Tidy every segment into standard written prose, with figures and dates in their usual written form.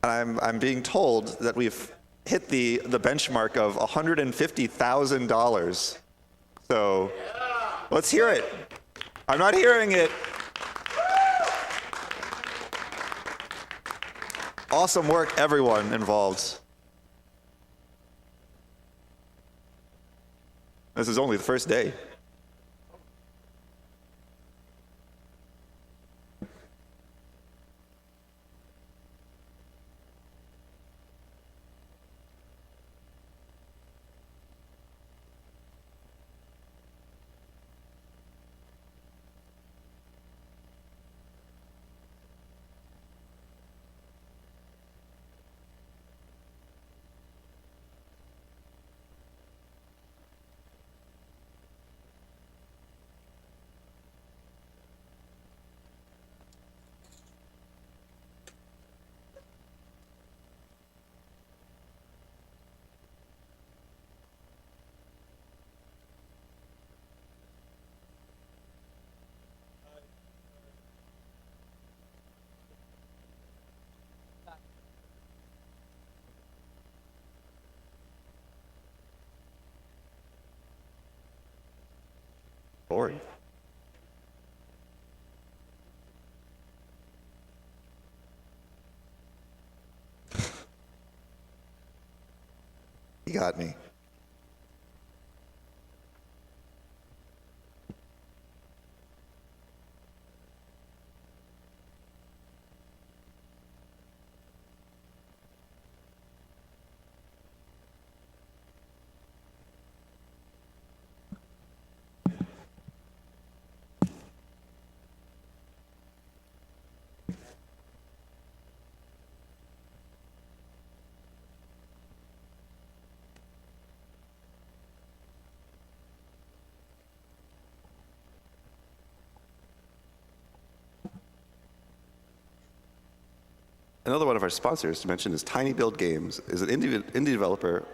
I'm being told that we've hit the benchmark of $150,000. So let's hear it. I'm not hearing it. Awesome work, everyone involved. This is only the first day. Boring. You got me. Another one of our sponsors to mention is Tiny Build Games, is an indie developer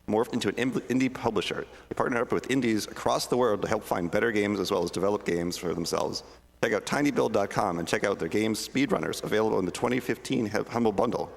morphed into an indie publisher. They partner up with indies across the world to help find better games as well as develop games for themselves. Check out tinybuild.com and check out their game Speedrunners, available in the 2015 Humble Bundle.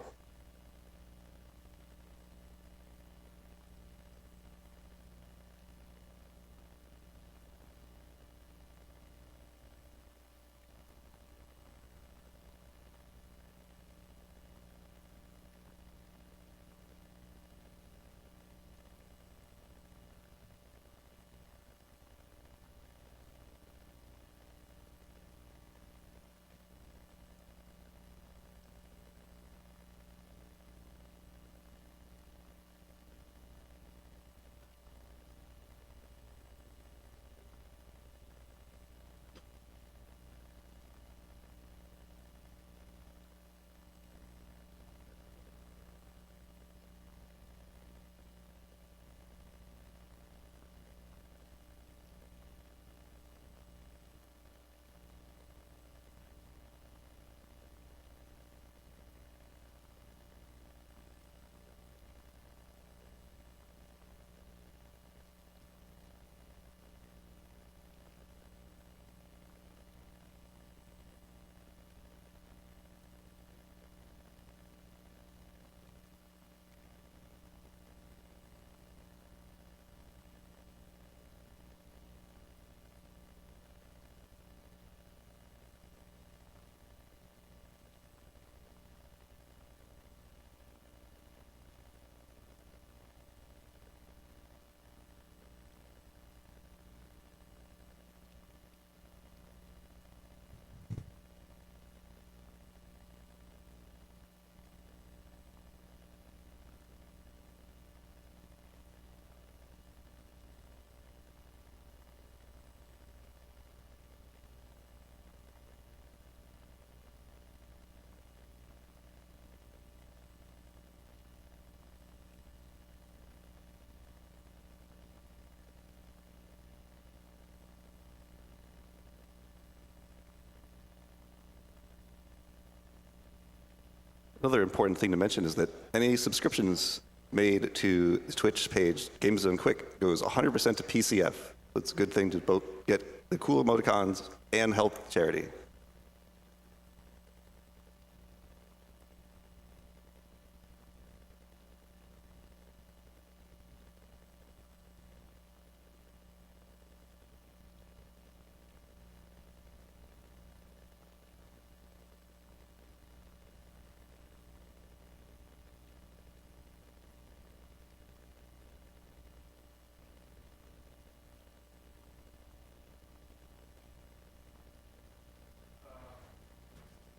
Another important thing to mention is that any subscriptions made to the Twitch page, Game Zone Quick, goes 100% to PCF. It's a good thing to both get the cool emoticons and help charity.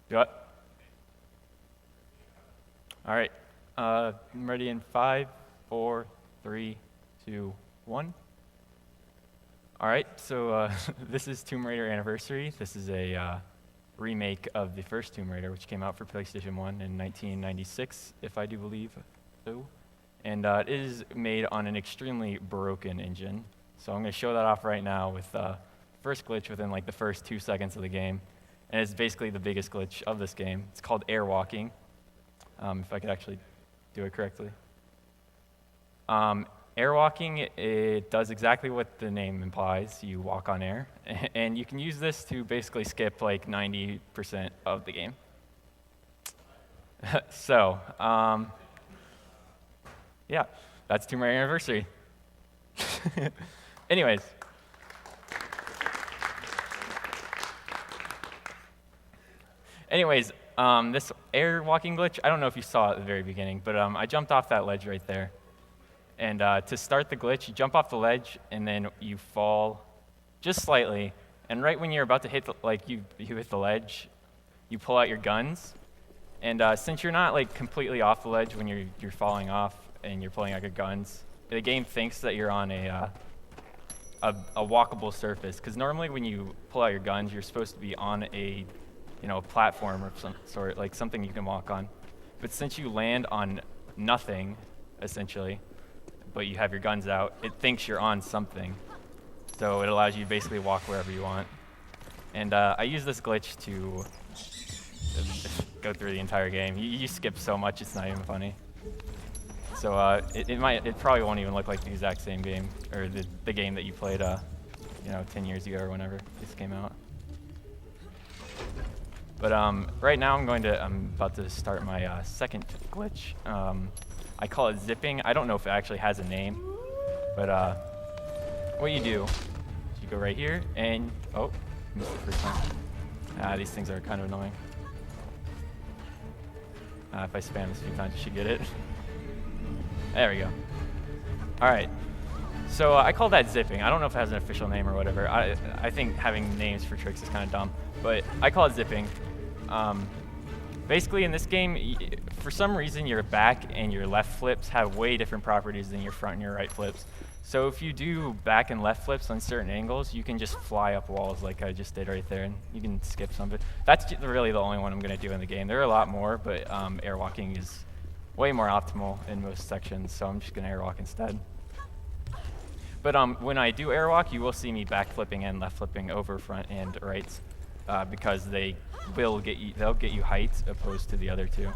Do it. All right. I'm ready in 5, 4, 3, 2, 1. All right. So this is Tomb Raider Anniversary. This is a remake of the first Tomb Raider, which came out for PlayStation 1 in 1996, if I do believe so. And it is made on an extremely broken engine. So I'm going to show that off right now with first glitch within like the first 2 seconds of the game. And it's basically the biggest glitch of this game. It's called air walking, if I could actually do it correctly. Air walking, it does exactly what the name implies. You walk on air. And you can use this to basically skip like 90% of the game. So, yeah, that's Tomb Raider Anniversary. Anyways. This air walking glitch, I don't know if you saw it at the very beginning, but I jumped off that ledge right there. And to start the glitch, you jump off the ledge, and then you fall just slightly. And right when you're about to hit you hit the ledge, you pull out your guns. And since you're not like completely off the ledge when you're falling off and you're pulling out your guns, the game thinks that you're on a walkable surface. Because normally when you pull out your guns, you're supposed to be on a platform of some sort, like something you can walk on. But since you land on nothing, essentially, but you have your guns out, it thinks you're on something. So it allows you to basically walk wherever you want. And I use this glitch to go through the entire game. You skip so much, it's not even funny. So it probably won't even look like the exact same game, or the game that you played 10 years ago or whenever this came out. But right now I'm about to start my second glitch. I call it zipping. I don't know if it actually has a name, but what you do is you go right here and missed the first time. These things are kind of annoying. If I spam this a few times, you should get it. There we go. All right. So I call that zipping. I don't know if it has an official name or whatever. I think having names for tricks is kind of dumb, but I call it zipping. Basically, in this game, for some reason, your back and your left flips have way different properties than your front and your right flips. So if you do back and left flips on certain angles, you can just fly up walls like I just did right there, and you can skip some of it. That's really the only one I'm going to do in the game. There are a lot more, but airwalking is way more optimal in most sections, so I'm just going to airwalk instead. But when I do airwalk, you will see me back flipping and left flipping over front and right, because they'll get you height opposed to the other two.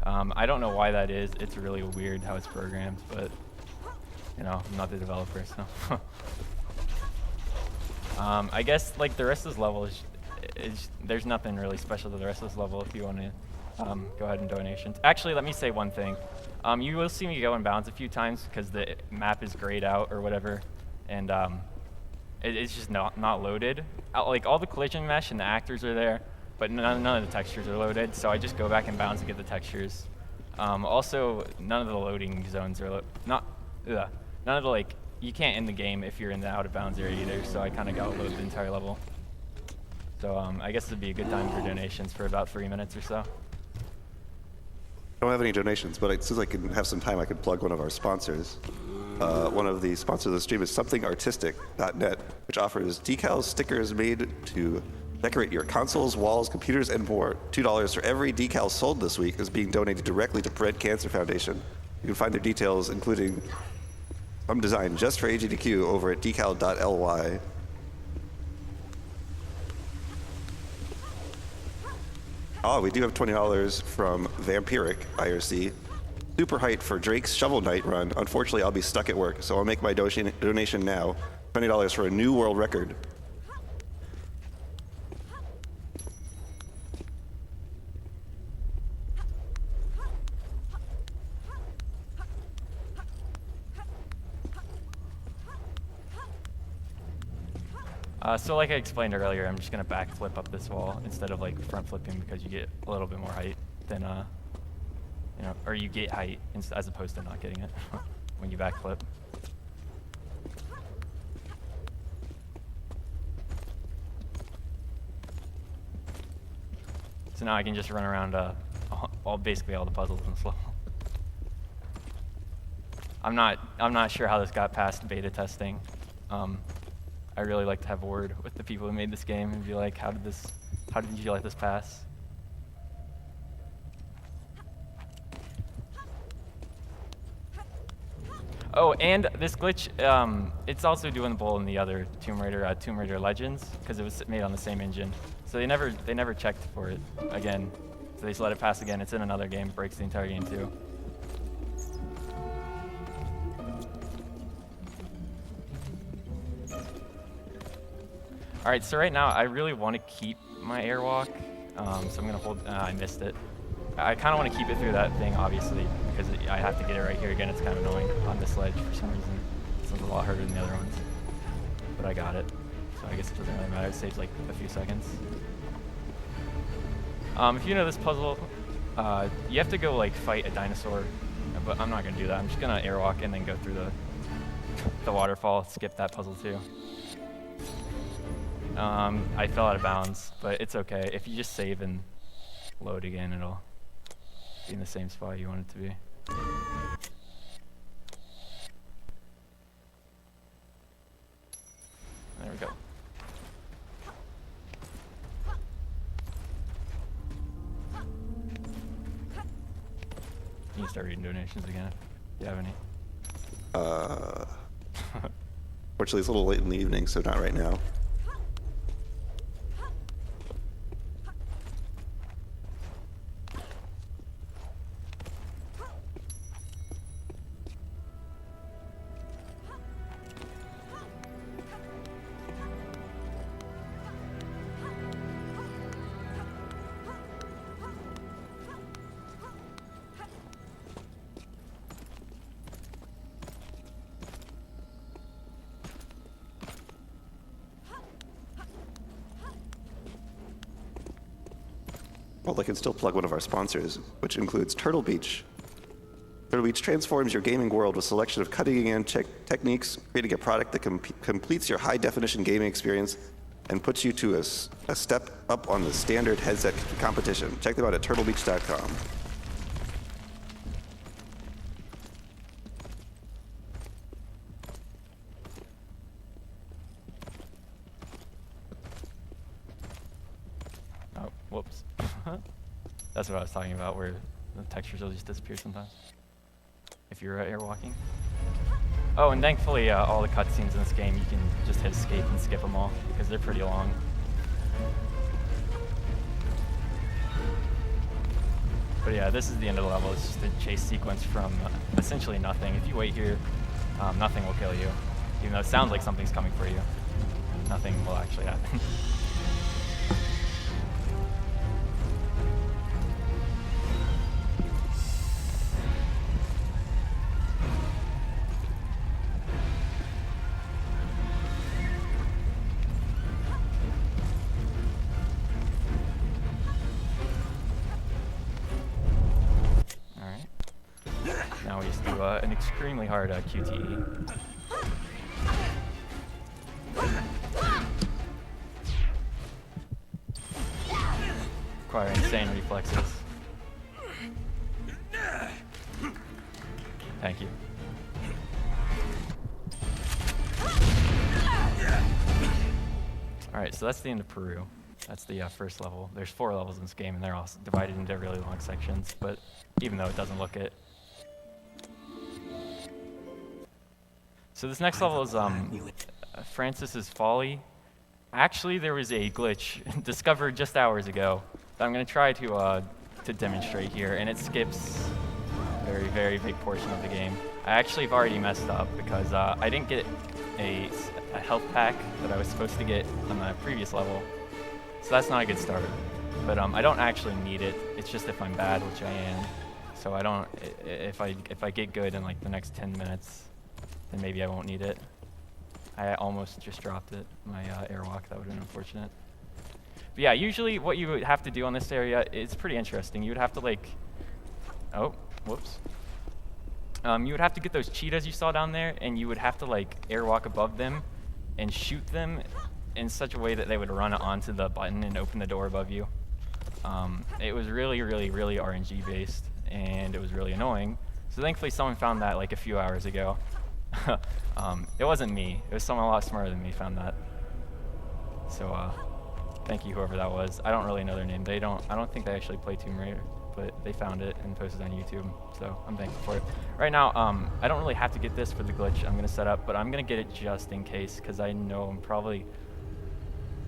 I don't know why that is. It's really weird how it's programmed, but I'm not the developer, so. I guess like the rest of this level there's nothing really special to the rest of this level if you want to go ahead and donations. Actually, let me say one thing. You will see me go in bounds a few times because the map is grayed out or whatever, and it's just not loaded. Like all the collision mesh and the actors are there, but none of the textures are loaded, so I just go back in bounds to get the textures. Also, none of the loading zones are none of the you can't end the game if you're in the out of bounds area either, so I kind of got to load the entire level. So I guess it'd be a good time for donations for about 3 minutes or so. I don't have any donations, but since I can have some time, I could plug one of our sponsors. One of the sponsors of the stream is somethingartistic.net, which offers decals, stickers made to decorate your consoles, walls, computers, and more. $2 for every decal sold this week is being donated directly to Bread Cancer Foundation. You can find their details, including some design just for AGDQ, over at decal.ly. We do have $20 from Vampiric IRC. Super height for Drake's Shovel Knight run. Unfortunately, I'll be stuck at work, so I'll make my donation now. $20 for a new world record. So like I explained earlier, I'm just going to backflip up this wall instead of like front flipping because you get a little bit more height than, or you get height as opposed to not getting it when you backflip. So now I can just run around basically all the puzzles in this level. I'm not sure how this got past beta testing. I really like to have a word with the people who made this game and be like, how did you let this pass? Oh, and this glitch, it's also doable in the other Tomb Raider Legends, because it was made on the same engine. So they never checked for it again. So they just let it pass again. It's in another game, breaks the entire game too. All right, so right now I really want to keep my airwalk, so I'm gonna hold. I missed it. I kind of want to keep it through that thing, obviously, because I have to get it right here again. It's kind of annoying on this ledge for some reason. It's a lot harder than the other ones, but I got it. So I guess it doesn't really matter. It saves like a few seconds. If you know this puzzle, you have to go like fight a dinosaur, but I'm not gonna do that. I'm just gonna airwalk and then go through the waterfall. Skip that puzzle too. I fell out of bounds, but it's okay. If you just save and load again, it'll be in the same spot you want it to be. There we go. You can start reading donations again if you have any. Fortunately, it's a little late in the evening, so not right now. Well, I can still plug one of our sponsors, which includes Turtle Beach. Turtle Beach transforms your gaming world with a selection of cutting-edge techniques, creating a product that completes your high-definition gaming experience and puts you to a step up on the standard headset competition. Check them out at turtlebeach.com. Oh, whoops. That's what I was talking about, where the textures will just disappear sometimes if you're airwalking. Oh, and thankfully, all the cutscenes in this game, you can just hit escape and skip them all, because they're pretty long. But yeah, this is the end of the level. It's just a chase sequence from essentially nothing. If you wait here, nothing will kill you. Even though it sounds like something's coming for you, nothing will actually happen. Now we just do an extremely hard QTE. Require insane reflexes. Thank you. Alright, so that's the end of Peru. That's the first level. There's 4 levels in this game, and they're all divided into really long sections, but even though it doesn't look it. So this next level is Francis's Folly. Actually, there was a glitch discovered just hours ago that I'm going to try to demonstrate here, and it skips a very, very big portion of the game. I actually have already messed up because I didn't get a health pack that I was supposed to get on the previous level, so that's not a good start. But I don't actually need it. It's just if I'm bad, which I am. So I don't. If I get good in like the next 10 minutes. Then maybe I won't need it. I almost just dropped it, my airwalk. That would have been unfortunate. But yeah, usually what you would have to do on this area is pretty interesting. You would have to like, oh, whoops. You would have to get those cheetahs you saw down there, and you would have to like airwalk above them and shoot them in such a way that they would run onto the button and open the door above you. It was really, really, really RNG based, and it was really annoying. So thankfully someone found that like a few hours ago. It wasn't me. It was someone a lot smarter than me found that. So thank you, whoever that was. I don't really know their name. I don't think they actually play Tomb Raider, but they found it and posted it on YouTube, so I'm thankful for it. Right now, I don't really have to get this for the glitch I'm gonna set up, but I'm gonna get it just in case, because I know I'm probably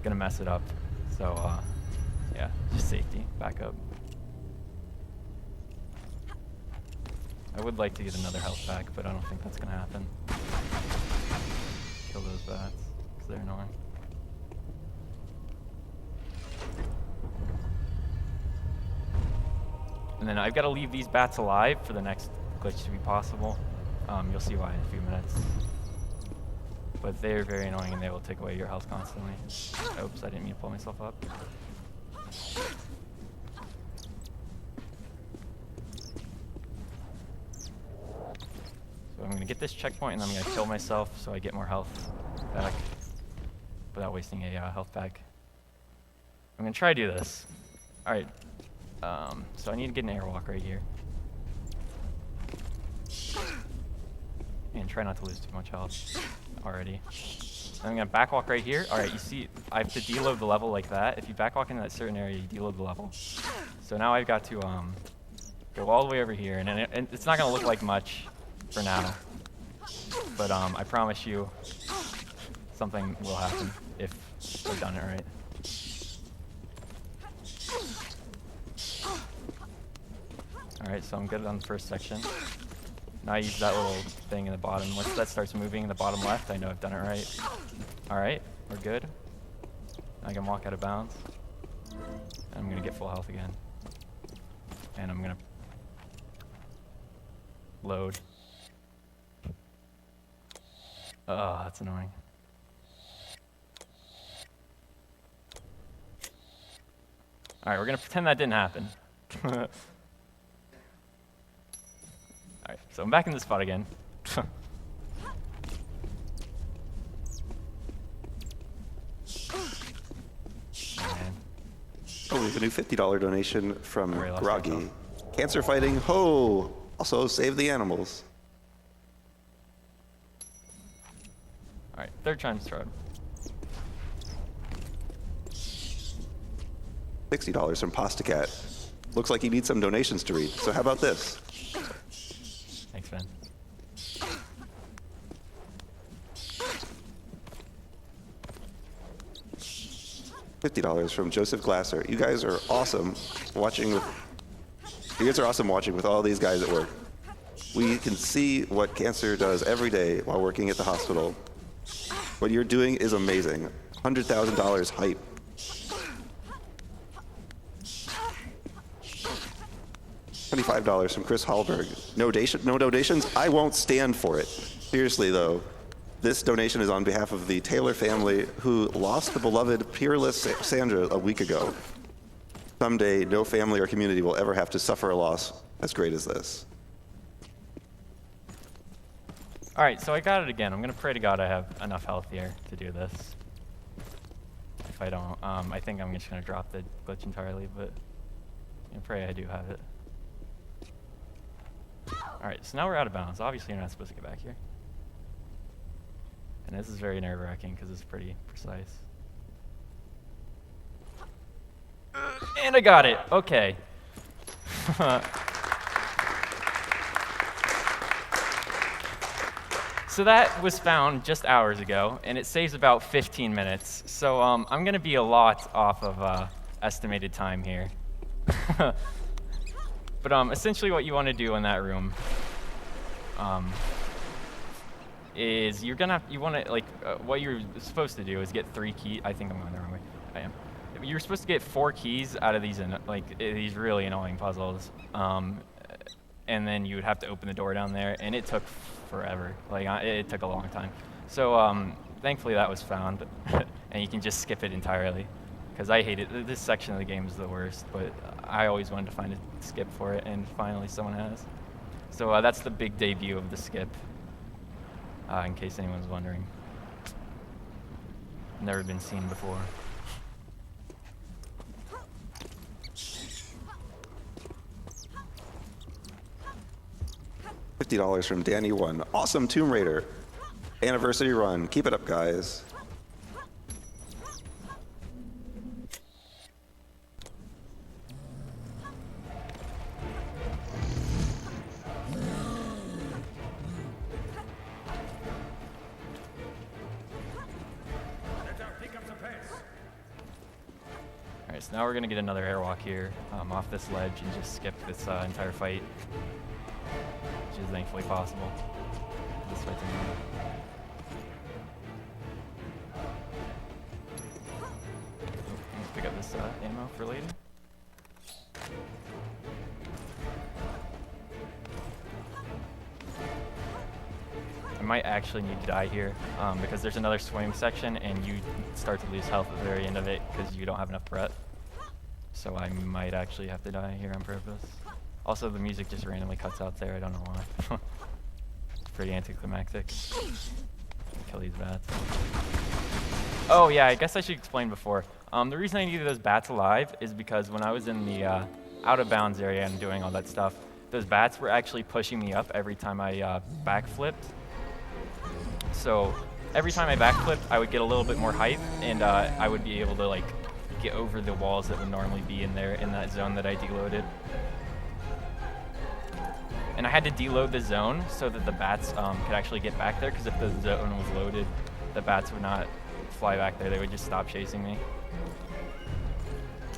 gonna mess it up. So yeah, just safety, backup. I would like to get another health pack, but I don't think that's gonna happen. Kill those bats, because they're annoying. And then I've got to leave these bats alive for the next glitch to be possible. You'll see why in a few minutes. But they're very annoying and they will take away your health constantly. Oops, I didn't mean to pull myself up. So I'm going to get this checkpoint and then I'm going to kill myself so I get more health back without wasting a health pack. I'm going to try to do this. Alright. So I need to get an airwalk right here. And try not to lose too much health already. I'm gonna backwalk right here. Alright, you see, I have to deload the level like that. If you backwalk into that certain area, you deload the level. So now I've got to go all the way over here, and it's not gonna look like much for now. But I promise you, something will happen if I've done it right. Alright, so I'm good on the first section. Now I use that little thing in the bottom. Once that starts moving in the bottom left, I know I've done it right. Alright, we're good. I can walk out of bounds. And I'm gonna get full health again. And I'm gonna load. Oh, that's annoying. Alright, we're gonna pretend that didn't happen. Alright, so I'm back in this spot again. Oh, we have a new $50 donation from Groggy. Myself. Cancer fighting, ho! Also, save the animals. Alright, third time's the charm. $60 from Pasta Cat. Looks like he needs some donations to read, so how about this? Thanks, man. $50 from Joseph Glasser. You guys are awesome watching with all these guys at work. We can see what cancer does every day while working at the hospital. What you're doing is amazing. $100,000 hype. $25 from Chris Hallberg. No donations? I won't stand for it. Seriously, though, this donation is on behalf of the Taylor family who lost the beloved peerless Sandra a week ago. Someday, no family or community will ever have to suffer a loss as great as this. All right, so I got it again. I'm gonna pray to God I have enough health here to do this. If I don't, I think I'm just gonna drop the glitch entirely, but I pray I do have it. All right, so now we're out of bounds. Obviously, you're not supposed to get back here. And this is very nerve-wracking because it's pretty precise. And I got it. Okay. So that was found just hours ago, and it saves about 15 minutes. So I'm going to be a lot off of estimated time here. But essentially what you want to do in that room is what you're supposed to do is get 3 keys. I think I'm going the wrong way. I am. You're supposed to get 4 keys out of these these really annoying puzzles, and then you would have to open the door down there, and it took forever. It took a long time. So thankfully that was found, and you can just skip it entirely, because I hate it. This section of the game is the worst, but I always wanted to find a skip for it, and finally someone has. So that's the big debut of the skip, in case anyone's wondering. Never been seen before. $50 from Danny1. Awesome Tomb Raider. Anniversary run. Keep it up, guys. Alright, so now we're going to get another airwalk here off this ledge and just skip this entire fight, which is thankfully possible. This fight's annoying. Let's pick up this ammo for later. I might actually need to die here because there's another swimming section and you start to lose health at the very end of it because you don't have enough breath. So I might actually have to die here on purpose. Also, the music just randomly cuts out there. I don't know why. It's pretty anticlimactic. Kill these bats. Oh yeah, I guess I should explain before. The reason I needed those bats alive is because when I was in the out of bounds area and doing all that stuff, those bats were actually pushing me up every time I backflipped. So every time I backflipped, I would get a little bit more height, and I would be able to like get over the walls that would normally be in there in that zone that I deloaded. And I had to deload the zone so that the bats could actually get back there, because if the zone was loaded, the bats would not fly back there. They would just stop chasing me.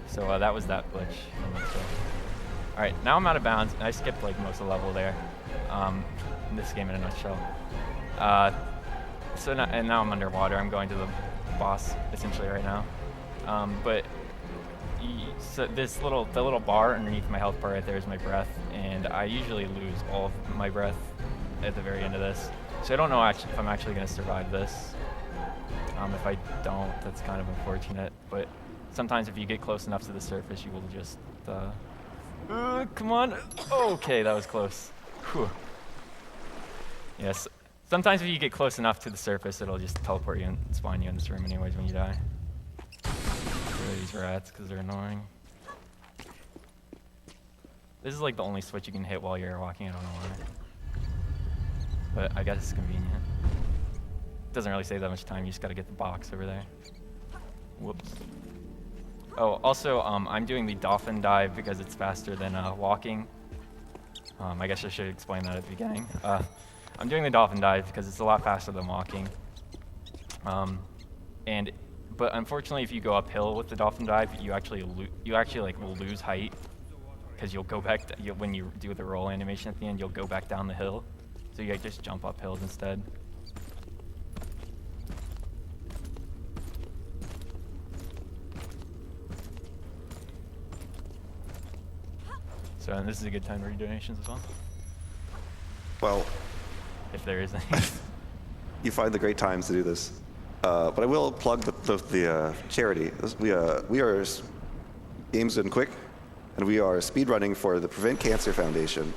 So that was that glitch. All right, now I'm out of bounds, and I skipped like most of the level there. In this game in a nutshell. And now I'm underwater. I'm going to the boss essentially right now. So the little bar underneath my health bar right there is my breath, and I usually lose all of my breath at the very end of this. So I don't know if I'm actually going to survive this. If I don't, that's kind of unfortunate. But sometimes if you get close enough to the surface, you will just come on. Okay, that was close. Whew. Yes. Sometimes if you get close enough to the surface, it'll just teleport you and spawn you in this room anyways when you die. Get rid of these rats because they're annoying. This is like the only switch you can hit while you're walking, I don't know why. But I guess it's convenient. Doesn't really save that much time, you just gotta get the box over there. Whoops. Oh, also, I'm doing the dolphin dive because it's faster than walking. I guess I should explain that at the beginning. I'm doing the dolphin dive because it's a lot faster than walking. But unfortunately, if you go uphill with the dolphin dive, you actually will lose height, because you'll go back when you do the roll animation at the end, you'll go back down the hill. So you just jump up hills instead. So and this is a good time to read donations as well. Well, if there is any. You find the great times to do this. But I will plug the charity. We are Games Done Quick, and we are speedrunning for the Prevent Cancer Foundation,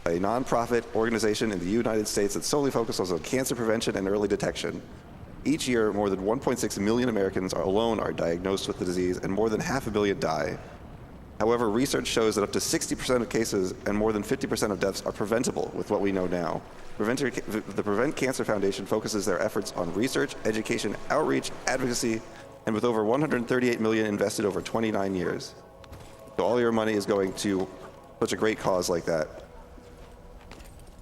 a nonprofit organization in the United States that solely focuses on cancer prevention and early detection. Each year, more than 1.6 million Americans alone are diagnosed with the disease, and more than 500 million die. However, research shows that up to 60% of cases and more than 50% of deaths are preventable with what we know now. The Prevent Cancer Foundation focuses their efforts on research, education, outreach, advocacy, and with over $138 million invested over 29 years. So all your money is going to such a great cause like that.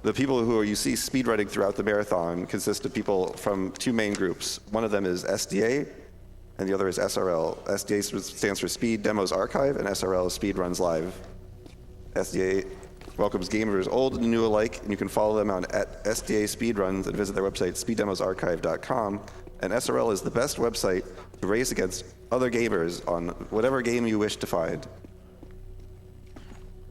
The people who you see speedrunning throughout the marathon consist of people from two main groups. One of them is SDA, and the other is SRL. SDA stands for Speed Demos Archive, and SRL is Speedruns Live. SDA welcomes gamers old and new alike, and you can follow them on at SDA Speedruns and visit their website, speeddemosarchive.com. And SRL is the best website to race against other gamers on whatever game you wish to find.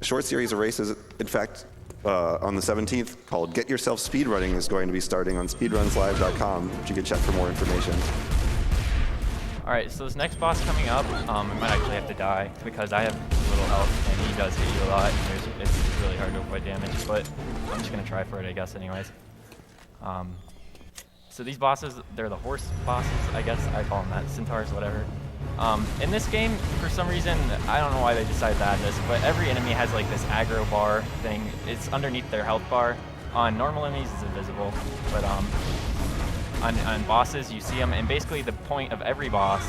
A short series of races, in fact, on the 17th, called Get Yourself Speedrunning is going to be starting on speedrunslive.com, which you can check for more information. All right, so this next boss coming up, I might actually have to die because I have little health and he does hit you a lot. And it's really hard to avoid damage, but I'm just gonna try for it, I guess, anyways. So these bosses, they're the horse bosses, I guess. I call them that, centaurs, whatever. In this game, for some reason, I don't know why they decided to add this, but every enemy has like this aggro bar thing. It's underneath their health bar. On normal enemies, it's invisible, but on bosses, you see them, and basically the point of every boss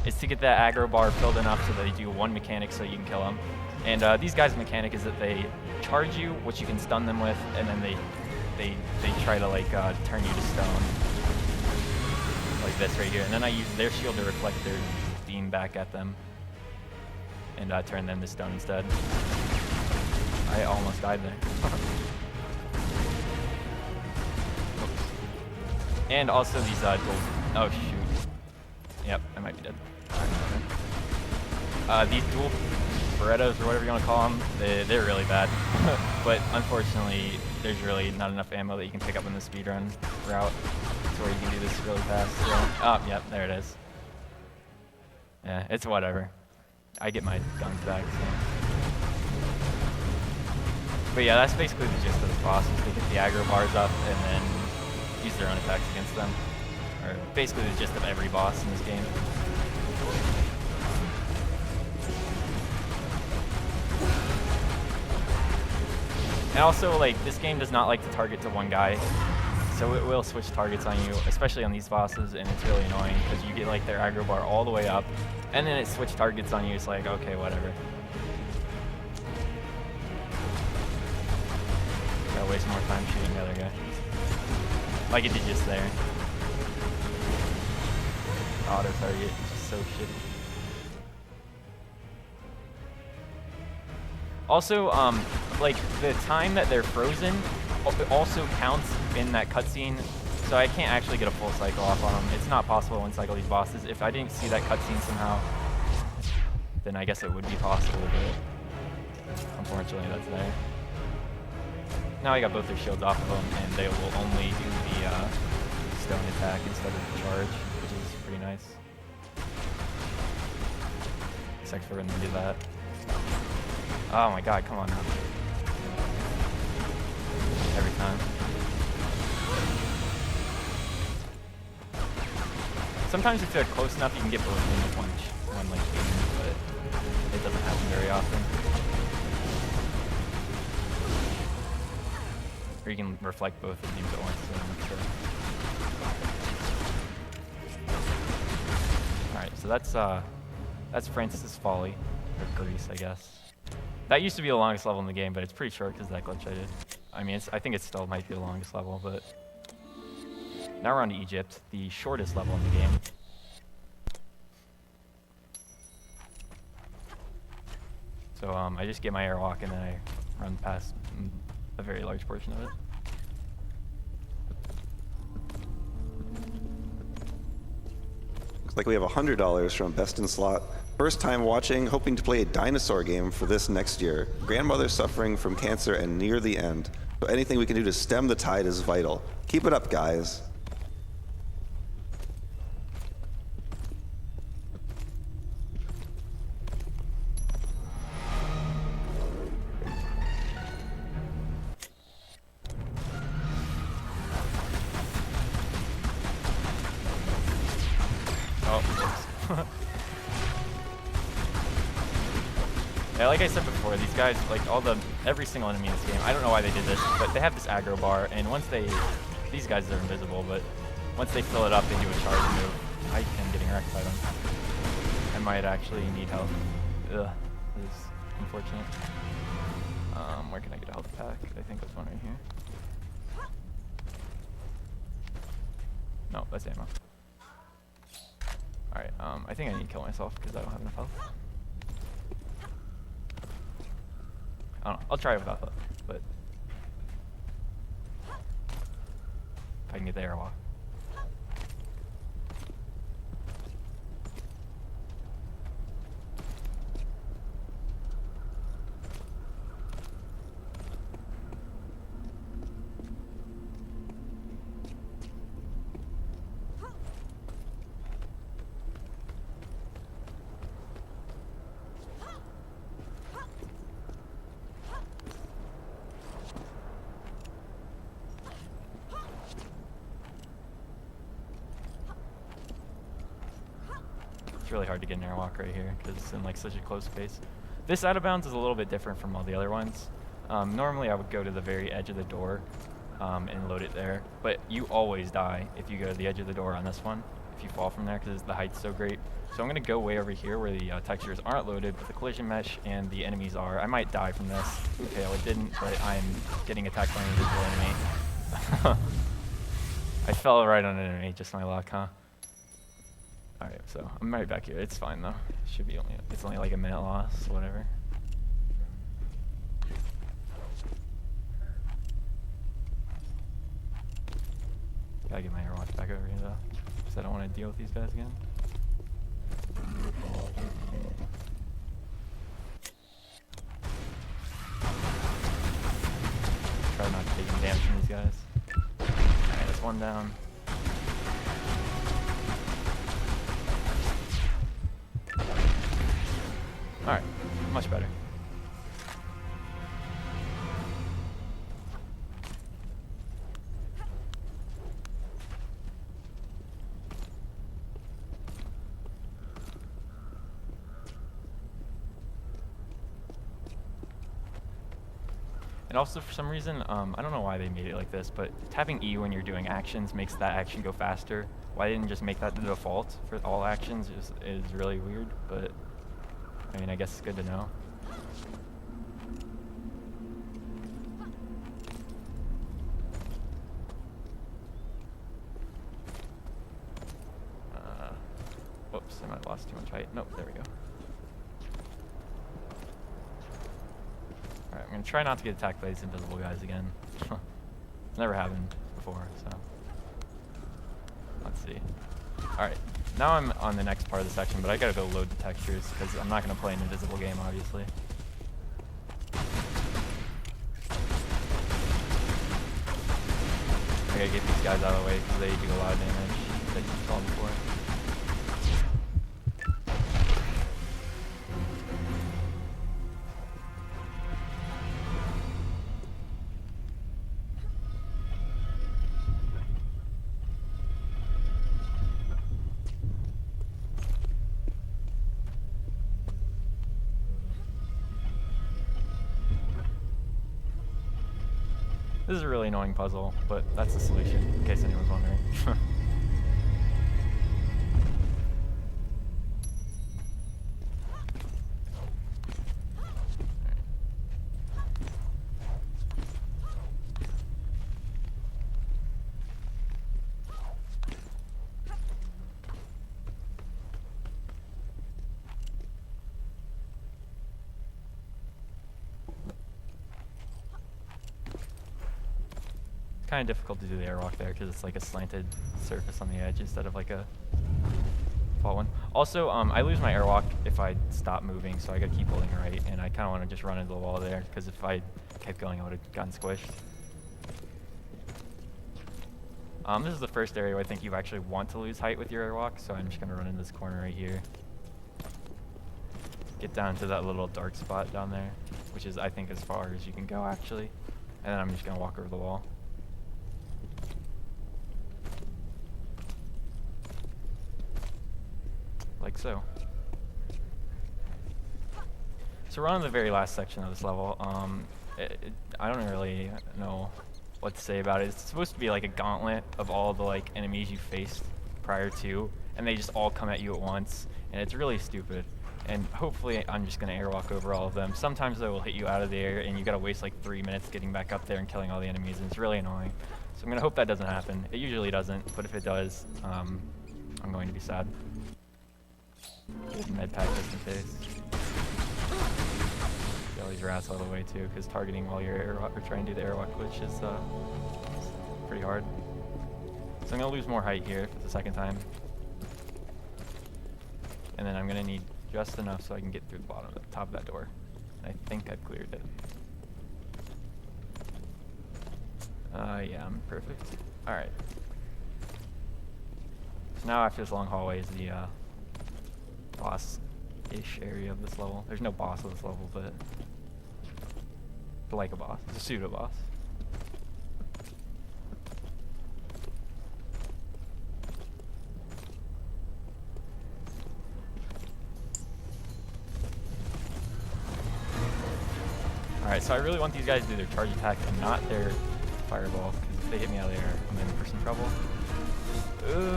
is to get that aggro bar filled enough so that they do one mechanic so you can kill them. And these guys' mechanic is that they charge you, which you can stun them with, and then they try to like turn you to stone, like this right here. And then I use their shield to reflect their beam back at them and turn them to stone instead. I almost died there. And also these dual. Oh shoot. Yep, I might be dead. These dual Berettas, or whatever you want to call them, they're really bad. But unfortunately, there's really not enough ammo that you can pick up in the speedrun route to where you can do this really fast. So, oh, yep, there it is. Yeah, it's whatever. I get my guns back. So. But yeah, that's basically the gist of this boss, is they get the aggro bars up and then use their own attacks against them. Or basically the gist of every boss in this game. And also, like, this game does not like to target to one guy, so it will switch targets on you, especially on these bosses, and it's really annoying because you get like their aggro bar all the way up, and then it switch targets on you. It's like, okay, whatever. Gotta waste more time shooting the other guy, like it did just there. Auto target is just so shitty. Also, like, the time that they're frozen also counts in that cutscene, so I can't actually get a full cycle off on them. It's not possible to one-cycle these bosses. If I didn't see that cutscene somehow, then I guess it would be possible, but unfortunately that's there. Now I got both their shields off of them, and they will only do the stone attack instead of the charge, which is pretty nice. Except for when they do that. Oh my god, come on now. Every time. Sometimes if they're close enough, you can get both of them with one like beam, but it doesn't happen very often. Or you can reflect both of beams at once, so I'm not sure. Alright, so that's Francis's Folly, or Grease, I guess. That used to be the longest level in the game, but it's pretty short because of that glitch I did. I mean, I think it still might be the longest level, but... Now we're on to Egypt, the shortest level in the game. So I just get my airwalk and then I run past a very large portion of it. Looks like we have $100 from Best in Slot. First time watching, hoping to play a dinosaur game for this next year. Grandmother suffering from cancer and near the end. So anything we can do to stem the tide is vital. Keep it up, guys. Yeah, like I said before, these guys, like every single enemy in this game, I don't know why they did this, but they have this aggro bar, and once these guys are invisible, but once they fill it up, they do a charge move. I am getting wrecked by them. I might actually need help. Ugh, this is unfortunate. Where can I get a health pack? I think there's one right here. No, that's ammo. Alright, I think I need to kill myself because I don't have enough health. I don't know, I'll try it without health, but if I can get the airwalk. It's really hard to get an airwalk right here because it's in like such a close space. This out of bounds is a little bit different from all the other ones. Normally I would go to the very edge of the door and load it there, but you always die if you go to the edge of the door on this one, if you fall from there because the height's so great. So I'm going to go way over here where the textures aren't loaded, but the collision mesh and the enemies are. I might die from this. Okay, well, it didn't, but I'm getting attacked by an invisible enemy. I fell right on an enemy, just my luck, huh? Alright, so I'm right back here. It's fine though. Should be it's only like a minute loss, whatever. Gotta get my airwatch back over here though, because I don't want to deal with these guys again. Try not to take any damage from these guys. Alright, that's one down. Alright, much better. And also, for some reason, I don't know why they made it like this, but tapping E when you're doing actions makes that action go faster. Why didn't just make that the default for all actions is really weird, but I mean, I guess it's good to know. Whoops, I might have lost too much height. Nope, there we go. Alright, I'm going to try not to get attacked by these invisible guys again. It's never happened before, so. Let's see. Alright, now I'm on the next part of the section, but I gotta go load the textures, because I'm not going to play an invisible game, obviously. I gotta get these guys out of the way, because they do a lot of damage that you saw before. This is a really annoying puzzle, but that's the solution, in case anyone's wondering. Kind of difficult to do the airwalk there because it's like a slanted surface on the edge instead of like a default one. Also, I lose my airwalk if I stop moving, so I gotta keep holding right, and I kind of want to just run into the wall there because if I kept going, I would have gotten squished. This is the first area where I think you actually want to lose height with your airwalk, so I'm just gonna run in this corner right here. Get down to that little dark spot down there, which is I think as far as you can go actually, and then I'm just gonna walk over the wall. Like so. So we're on the very last section of this level. I don't really know what to say about it. It's supposed to be like a gauntlet of all the like enemies you faced prior to, and they just all come at you at once, and it's really stupid. And hopefully I'm just gonna airwalk over all of them. Sometimes they will hit you out of the air, and you gotta waste like 3 minutes getting back up there and killing all the enemies, and it's really annoying. So I'm gonna hope that doesn't happen. It usually doesn't, but if it does, I'm going to be sad. Med pack just in case. Get all these rats out of the way too, because targeting while you're airwalk or trying to do the airwalk glitch is pretty hard. So I'm gonna lose more height here for the second time, and then I'm gonna need just enough so I can get through the bottom, the top of that door. And I think I've cleared it. Yeah, I'm perfect. All right. So now after this long hallway is the boss-ish area of this level. There's no boss of this level, but like a boss. It's a pseudo-boss. Alright, so I really want these guys to do their charge attack and not their fireball, because if they hit me out of the air, I'm in for some trouble.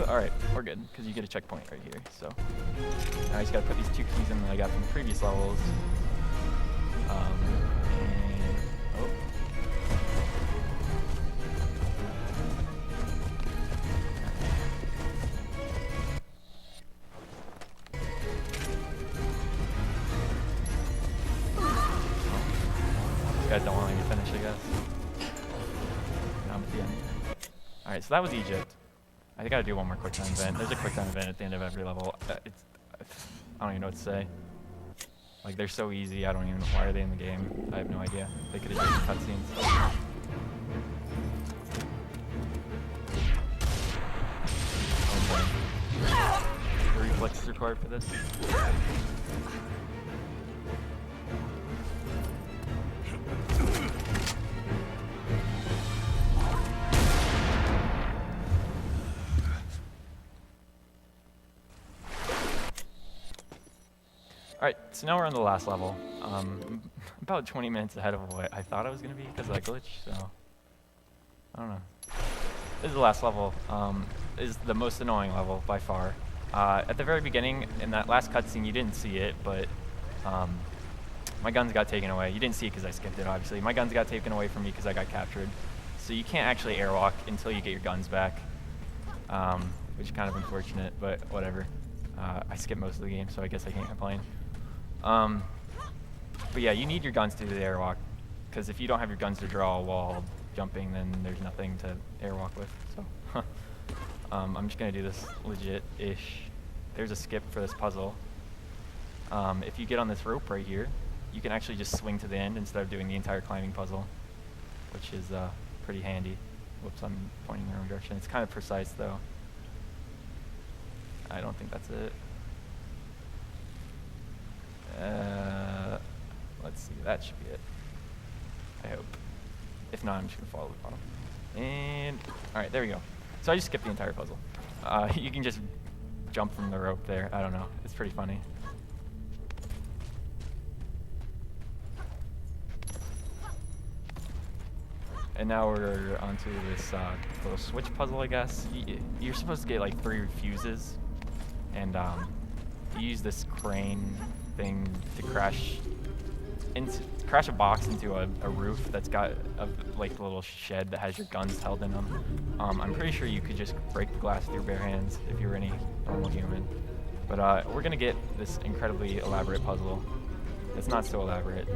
Alright, we're good, because you get a checkpoint right here, so. Now I just gotta put these 2 keys in that I got from the previous levels. Guys don't want me to finish, I guess. I'm at the end. Alright, so that was Egypt. I gotta do one more quick time event. There's a quick time event at the end of every level. I don't even know what to say. Like, they're so easy, I don't even know why are they in the game. I have no idea. They could have just cutscenes. The reflex is required for this. Alright, so now we're on the last level. About 20 minutes ahead of what I thought I was going to be because of that glitch, so I don't know. This is the last level. Is the most annoying level by far. At the very beginning, in that last cutscene, you didn't see it, but my guns got taken away. You didn't see it because I skipped it, obviously. My guns got taken away from me because I got captured. So you can't actually airwalk until you get your guns back, which is kind of unfortunate, but whatever. I skipped most of the game, so I guess I can't complain. But yeah, you need your guns to do the airwalk, because if you don't have your guns to draw a wall jumping, then there's nothing to airwalk with. So I'm just gonna do this legit-ish. There's a skip for this puzzle. If you get on this rope right here, you can actually just swing to the end instead of doing the entire climbing puzzle, which is pretty handy. Whoops, I'm pointing in the wrong direction. It's kind of precise though. I don't think that's it. Let's see, that should be it. I hope. If not, I'm just gonna follow the bottom. And, alright, there we go. So I just skipped the entire puzzle. You can just jump from the rope there. I don't know, it's pretty funny. And now we're onto this little switch puzzle, I guess. You're supposed to get like 3 fuses, and you use this crane thing to crash a box into a roof that's got like a little shed that has your guns held in them. I'm pretty sure you could just break the glass with your bare hands if you were any normal human. But we're gonna get this incredibly elaborate puzzle. It's not so elaborate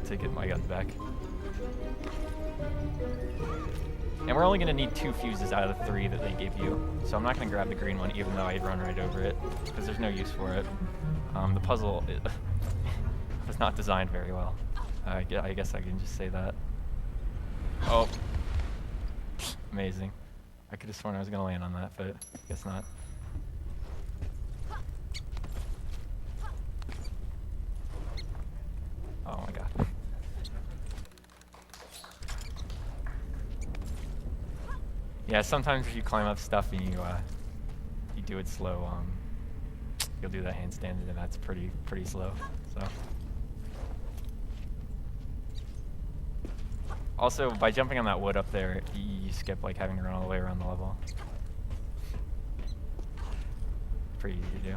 to get my guns back. And we're only going to need 2 fuses out of the 3 that they give you. So I'm not going to grab the green one even though I'd run right over it, because there's no use for it. The puzzle was not designed very well. I guess I can just say that. Oh. Amazing. I could have sworn I was going to land on that, but I guess not. Oh my god. Yeah, sometimes if you climb up stuff and you do it slow, you'll do that handstand and that's pretty slow. So. Also, by jumping on that wood up there, you skip like having to run all the way around the level. Pretty easy to do.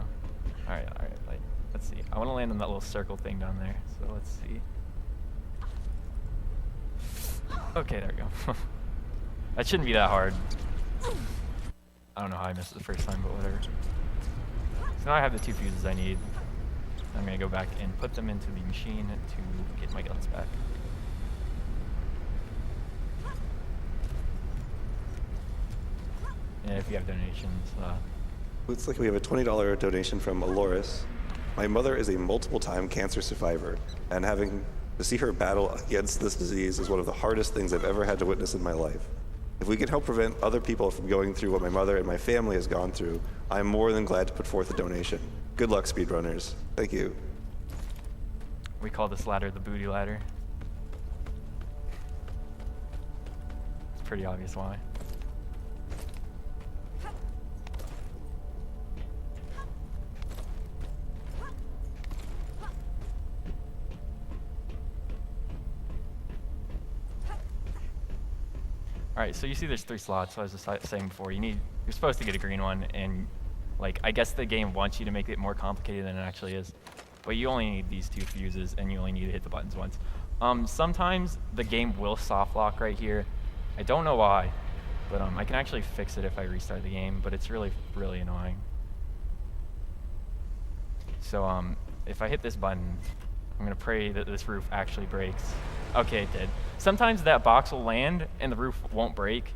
All right, like, let's see. I want to land on that little circle thing down there. So let's see. Okay, there we go. That shouldn't be that hard. I don't know how I missed it the first time, but whatever. So now I have the 2 fuses I need. I'm going to go back and put them into the machine to get my guns back. And if you have donations... Looks like we have a $20 donation from Aloris. My mother is a multiple-time cancer survivor, and having to see her battle against this disease is one of the hardest things I've ever had to witness in my life. If we can help prevent other people from going through what my mother and my family has gone through, I'm more than glad to put forth a donation. Good luck, speedrunners. Thank you. We call this ladder the booty ladder. It's pretty obvious why. All right, so you see there's 3 slots. So I was just saying before, you're supposed to get a green one, and like I guess the game wants you to make it more complicated than it actually is. But you only need these 2 fuses, and you only need to hit the buttons once. Sometimes the game will soft lock right here. I don't know why, but I can actually fix it if I restart the game, but it's really, really annoying. So if I hit this button, I'm gonna pray that this roof actually breaks. Okay, it did. Sometimes that box will land and the roof won't break,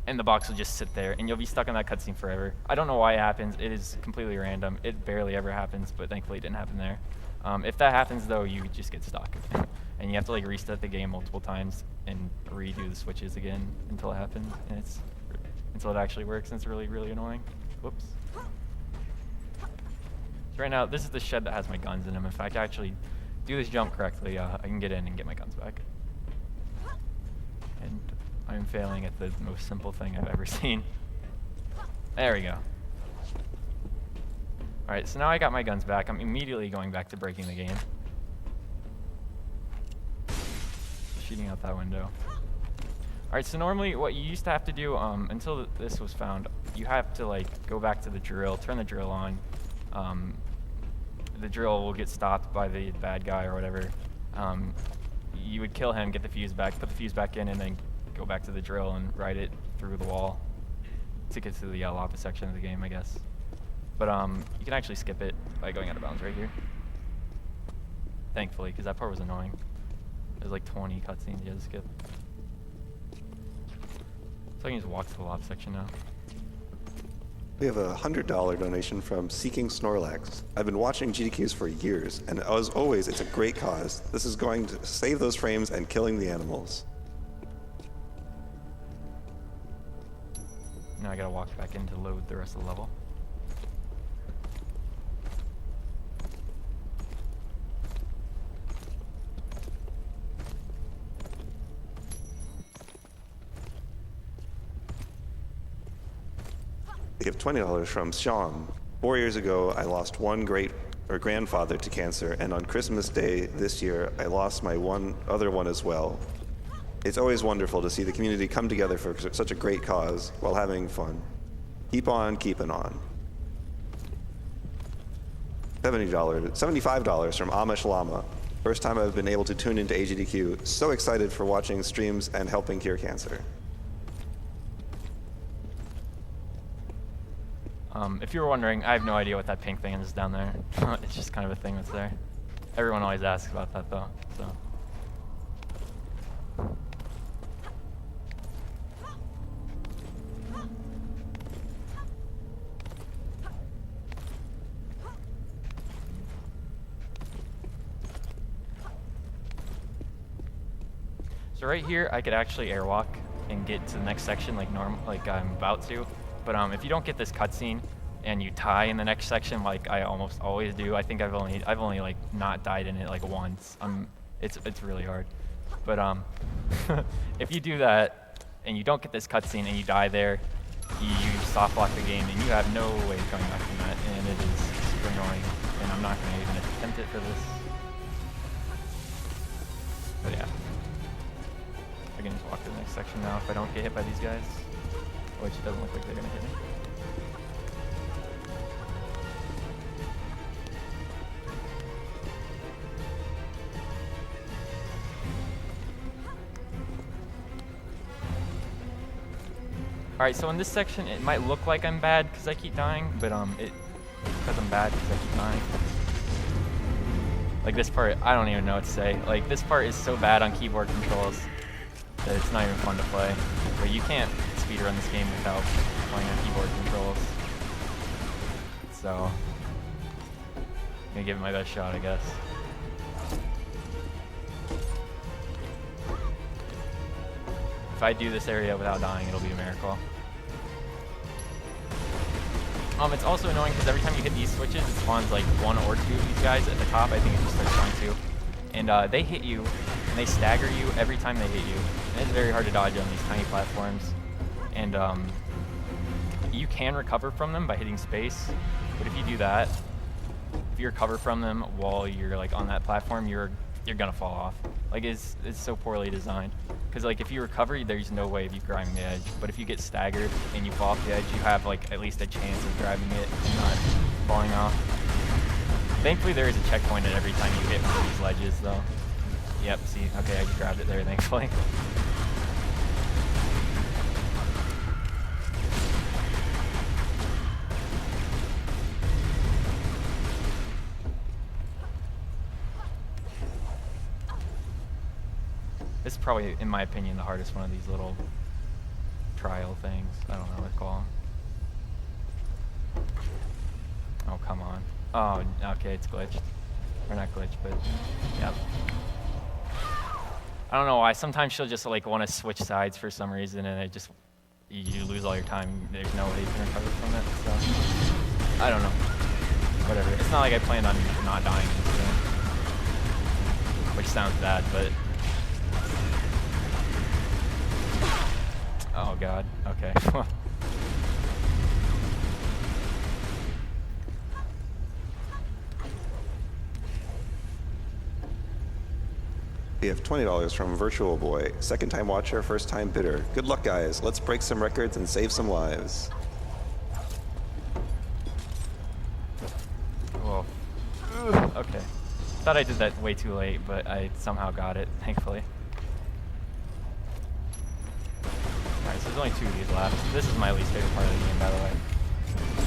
and the box will just sit there, and you'll be stuck in that cutscene forever. I don't know why it happens. It is completely random. It barely ever happens, but thankfully it didn't happen there. If that happens, though, you just get stuck, and you have to like restart the game multiple times and redo the switches again until it happens, and until it actually works, and it's really, really annoying. Whoops. So right now, this is the shed that has my guns in them. If I can actually do this jump correctly, I can get in and get my guns back. And I'm failing at the most simple thing I've ever seen. There we go. Alright, so now I got my guns back. I'm immediately going back to breaking the game. Shooting out that window. Alright, so normally what you used to have to do, until this was found, you have to like go back to the drill, turn the drill on. The drill will get stopped by the bad guy or whatever. You would kill him, get the fuse back, put the fuse back in, and then go back to the drill and ride it through the wall to get to the lava section of the game, I guess. But you can actually skip it by going out of bounds right here. Thankfully, because that part was annoying. There's like 20 cutscenes you had to skip. So I can just walk to the lava section now. We have a $100 donation from Seeking Snorlax. I've been watching GDQs for years, and as always, it's a great cause. This is going to save those frames and killing the animals. Now I gotta walk back in to load the rest of the level. We have $20 from Sean. 4 years ago, I lost one grandfather to cancer, and on Christmas Day this year, I lost my other one as well. It's always wonderful to see the community come together for such a great cause while having fun. Keep on keeping on. $75 from Amish Llama. First time I've been able to tune into AGDQ. So excited for watching streams and helping cure cancer. If you were wondering, I have no idea what that pink thing is down there. It's just kind of a thing that's there. Everyone always asks about that though, so. So right here, I could actually airwalk and get to the next section like I'm about to. But if you don't get this cutscene and you die in the next section, like I almost always do, I think I've only like not died in it like once. It's really hard. But if you do that and you don't get this cutscene and you die there, you soft lock the game and you have no way of coming back from that, and it is super annoying. And I'm not going to even attempt it for this. But yeah, I can just walk to the next section now if I don't get hit by these guys. Which doesn't look like they're gonna hit me. Alright, so in this section, it might look like I'm bad because I keep dying, but because I'm bad because I keep dying. Like this part, I don't even know what to say. Like this part is so bad on keyboard controls that it's not even fun to play. But you can't speedrun this game without playing on keyboard controls. So, I'm gonna give it my best shot, I guess. If I do this area without dying, it'll be a miracle. It's also annoying because every time you hit these switches, it spawns like 1 or 2 of these guys at the top. I think it just starts spawning 2. And they hit you, and they stagger you every time they hit you. And it's very hard to dodge on these tiny platforms. And you can recover from them by hitting space, but if you do that, if you recover from them while you're like on that platform, you're you're gonna fall off. Like it's so poorly designed. Because like if you recover, there's no way of you grabbing the edge. But if you get staggered and you fall off the edge, you have like at least a chance of grabbing it and not falling off. Thankfully, there is a checkpoint at every time you hit one of these ledges, though. Yep. See, okay, I just grabbed it there, thankfully. This is probably, in my opinion, the hardest one of these little trial things. I don't know what to call them. Oh, come on. Oh, okay, it's glitched. Or not glitched, but yep. I don't know why. Sometimes she'll just like want to switch sides for some reason, and it just you lose all your time. There's no way you can recover from it. So I don't know. Whatever. It's not like I planned on not dying, so, which sounds bad, but. Oh god, okay. We have $20 from Virtual Boy. Second time watcher, first time bidder. Good luck, guys. Let's break some records and save some lives. Whoa. Okay. Thought I did that way too late, but I somehow got it, thankfully. Alright, so there's only 2 of these left. This is my least favorite part of the game, by the way.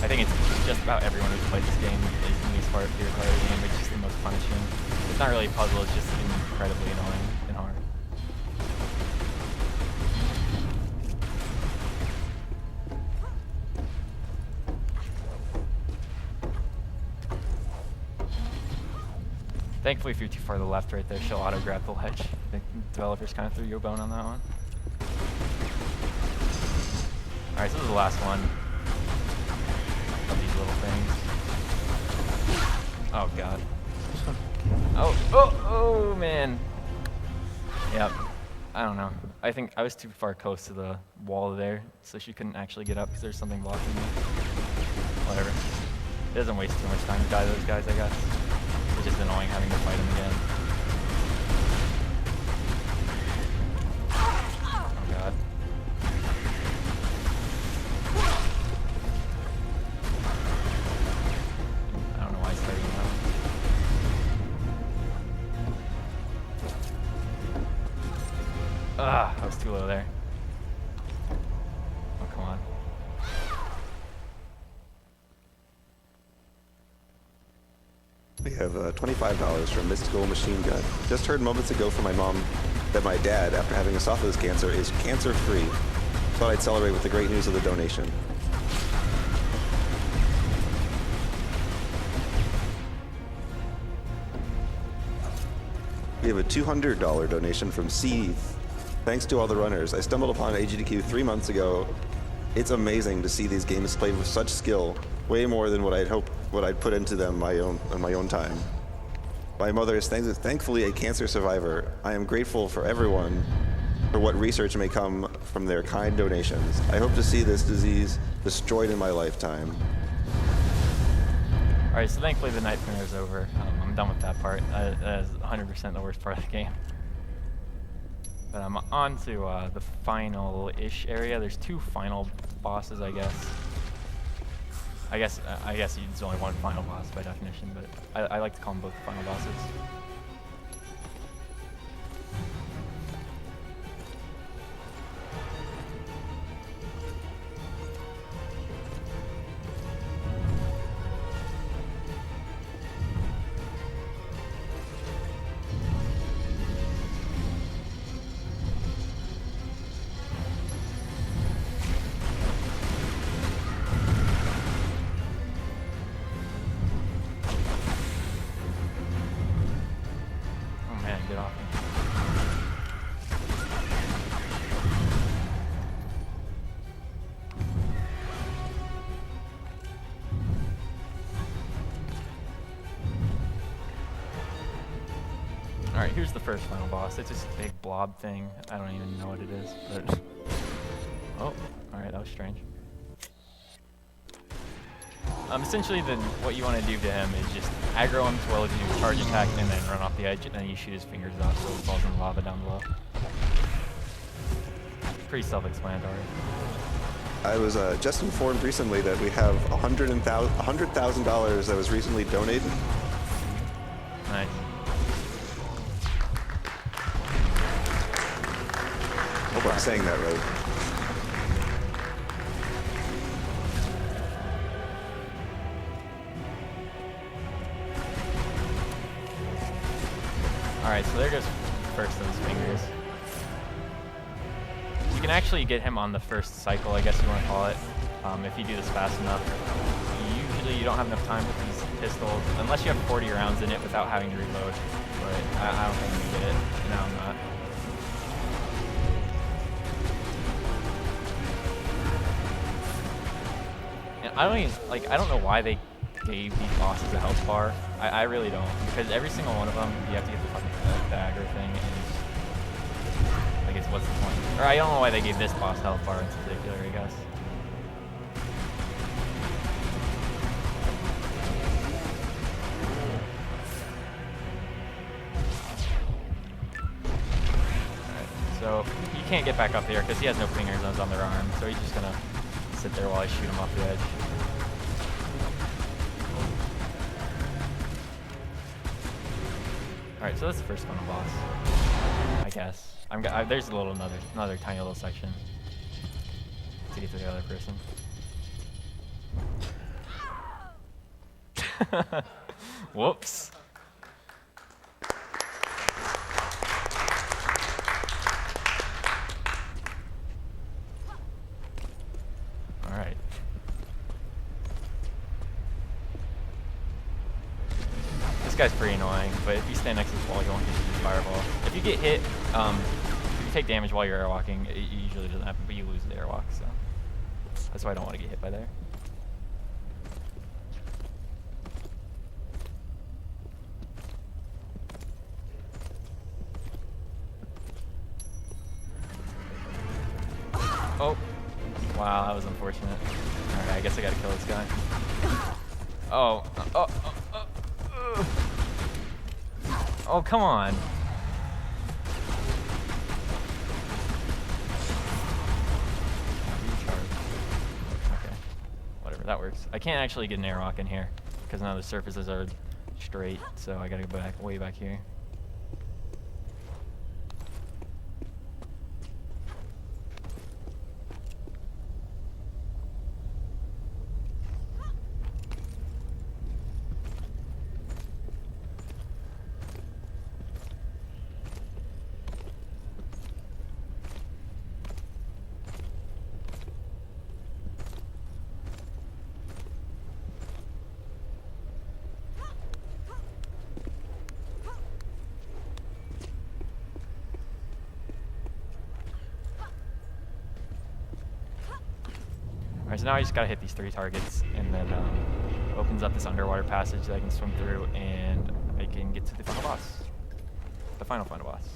I think it's just about everyone who's played this game is the least favorite part of the game. It's just the most punishing. It's not really a puzzle, it's just incredibly annoying and hard. Thankfully, if you're too far to the left right there, she'll auto-grab the ledge. The developers kind of threw you a bone on that one. Alright, so this is the last one of these little things. Oh god. Oh man. Yep. I don't know. I think I was too far close to the wall there, so she couldn't actually get up because there's something blocking me. Whatever. It doesn't waste too much time to die to those guys, I guess. It's just annoying having to fight them again. Oh god. I don't know why he's starting now. Ah, I was too low there. Oh, come on. We have $25 from Mystical Machine Gun. Just heard moments ago from my mom that my dad, after having esophagus cancer, is cancer-free. Thought I'd celebrate with the great news of the donation. We have a $200 donation from Seeth. Thanks to all the runners. I stumbled upon AGDQ 3 months ago. It's amazing to see these games played with such skill, way more than what I'd put into them on my own time. My mother is thankfully a cancer survivor. I am grateful for everyone for what research may come from their kind donations. I hope to see this disease destroyed in my lifetime. Alright, so thankfully the nightmare is over. I'm done with that part. That is 100% the worst part of the game. But I'm on to the final-ish area. There's 2 final bosses, I guess. I guess there's only one final boss by definition, but I like to call them both final bosses. Get off me. Alright, here's the first final boss. It's just a big blob thing. I don't even know what it is, but... Oh, alright, that was strange. Essentially, what you want to do to him is just aggro him to do charge attack and then run off the edge, and then you shoot his fingers off so he falls in the lava down below. Pretty self-explanatory. I was just informed recently that we have $100,000 that was recently donated. Nice. Hope I'm saying that right. Alright, so there goes first of his fingers. You can actually get him on the first cycle, I guess you want to call it, if you do this fast enough. Usually you don't have enough time with these pistols, unless you have 40 rounds in it without having to reload. But I don't think you get it. No, I'm not. And I don't know why they gave these bosses a health bar. I really don't, because every single one of them, you have to get the fucking dagger thing, and I guess what's the point? Or I don't know why they gave this boss health bar in particular, I guess. Alright, so you can't get back up here because he has no fingers on their arm, so he's just gonna sit there while I shoot him off the edge. Alright, so that's the first final boss, I guess. There's another tiny little section to get to the other person. Whoops. Alright. This guy's pretty annoying, but if you stand next to this wall, you won't get his fireball. If you get hit, if you take damage while you're airwalking, it usually doesn't happen, but you lose the airwalk, so that's why I don't want to get hit by there. Oh, wow, that was unfortunate. Alright, I guess I gotta kill this guy. Oh, come on. Okay, whatever, that works. I can't actually get an airwalk in here because now the surfaces are straight, so I gotta go way back here. Alright, so now I just gotta hit these 3 targets, and then opens up this underwater passage that I can swim through, and I can get to the final boss. The final boss.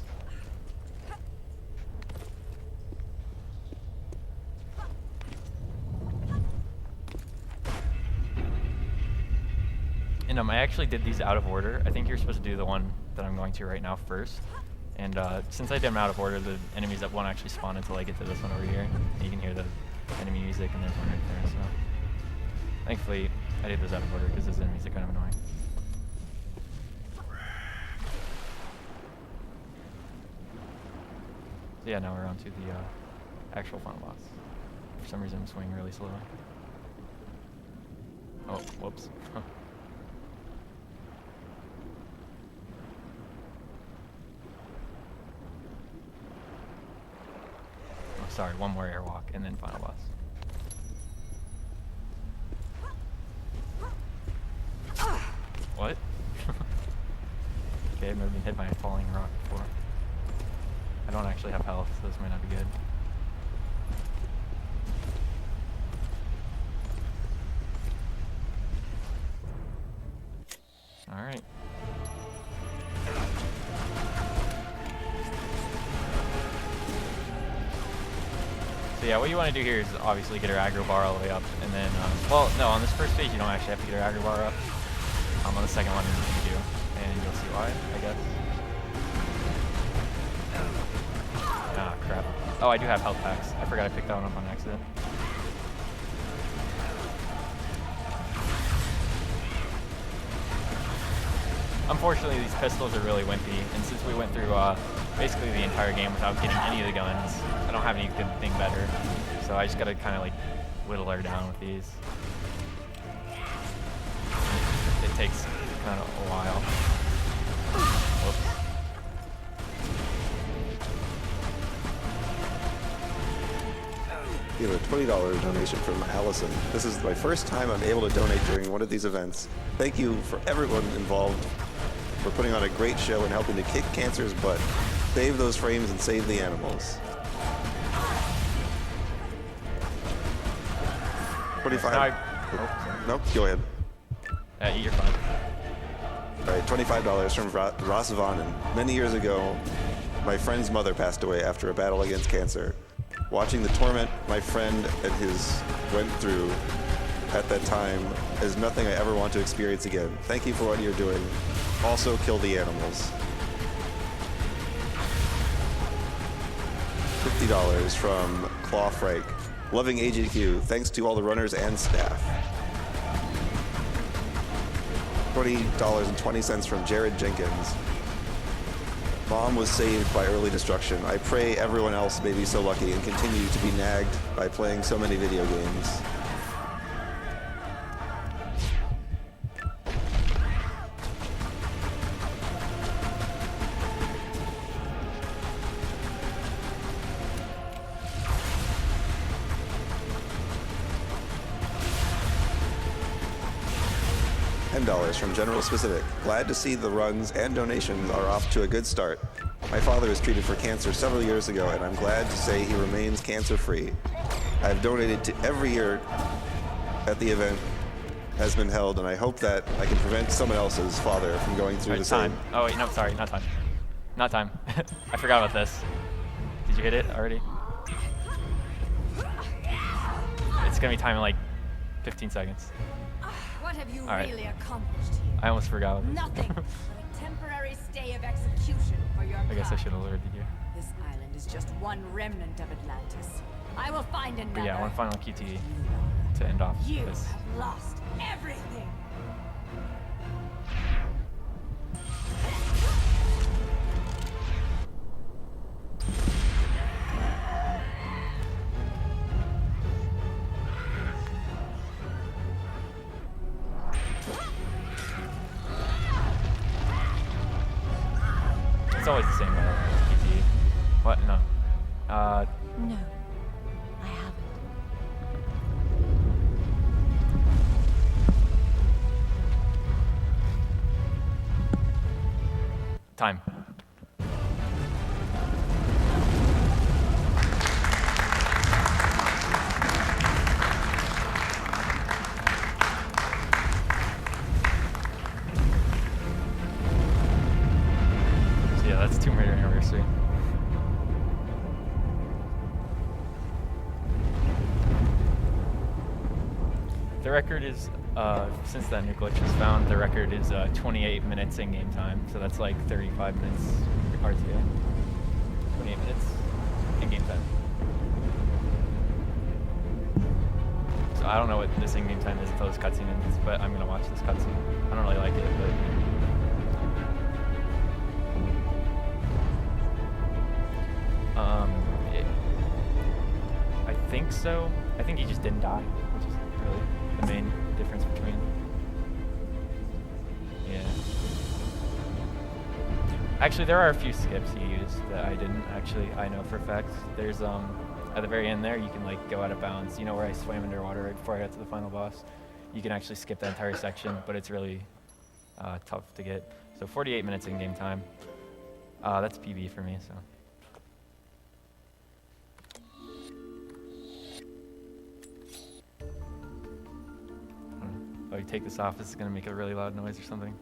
And I actually did these out of order. I think you're supposed to do the one that I'm going to right now first. And since I did them out of order, the enemies that won't actually spawn until I get to this one over here. And you can hear the enemy music, and there's one right there, so thankfully I did this out of order because those enemies are kind of annoying. So yeah, now we're on to the actual final boss. For some reason I'm swinging really slow. Oh, whoops. Sorry, one more airwalk and then final boss. What? Okay, I've never been hit by a falling rock before. I don't actually have health, so this might not be good. Alright. So yeah, what you want to do here is obviously get her aggro bar all the way up, and then, well, no, on this first stage you don't actually have to get her aggro bar up. On the second one you do, and you'll see why, I guess. Ah, crap. Oh, I do have health packs. I forgot I picked that one up on accident. Unfortunately, these pistols are really wimpy, and since we went through basically the entire game without getting any of the guns, I don't have anything better. So I just gotta kind of like whittle her down with these. It takes kind of a while. Whoops. We have a $20 donation from Allison. This is my first time I'm able to donate during one of these events. Thank you for everyone involved for putting on a great show and helping to kick cancer's butt. Save those frames and save the animals. 25. Nope, go ahead. Eat your fun. All right, $25 from Ross Vonnen. Many years ago, my friend's mother passed away after a battle against cancer. Watching the torment my friend and his went through at that time is nothing I ever want to experience again. Thank you for what you're doing. Also, kill the animals. $50 from Claw Frank. Loving AGDQ. Thanks to all the runners and staff. $20.20 from Jared Jenkins. Mom was saved by early destruction. I pray everyone else may be so lucky and continue to be nagged by playing so many video games. $10 from General Specific. Glad to see the runs and donations are off to a good start. My father was treated for cancer several years ago, and I'm glad to say he remains cancer-free. I've donated to every year that the event has been held, and I hope that I can prevent someone else's father from going through the same. Oh wait, no, sorry, not time. Not time. I forgot about this. Did you hit it already? It's gonna be time in like 15 seconds. What have you right. really accomplished here? I almost forgot about this. Nothing but a temporary stay of execution for your I guess I kind. should have alerted you. This island is just one remnant of Atlantis. I will find another. But yeah, one final QTE to end off You this. have lost everything. It's always the same QTE. What? No. No, I haven't. Time. So yeah, that's Tomb Raider Anniversary. The record is, since that new glitch was found, the record is 28 minutes in-game time. So that's like 35 minutes RTA. 28 minutes in-game time. So I don't know what this in-game time is until this cutscene ends, but I'm gonna watch this cutscene. I don't really like it, but... I think so. I think he just didn't die, which is really the main difference between. Yeah. Actually, there are a few skips he used that I didn't actually. I know for a fact. There's at the very end there, you can like go out of bounds. You know where I swam underwater right before I got to the final boss. You can actually skip that entire section, but it's really tough to get. So 48 minutes in game time. That's PB for me. So. If I take this off, it's going to make a really loud noise or something.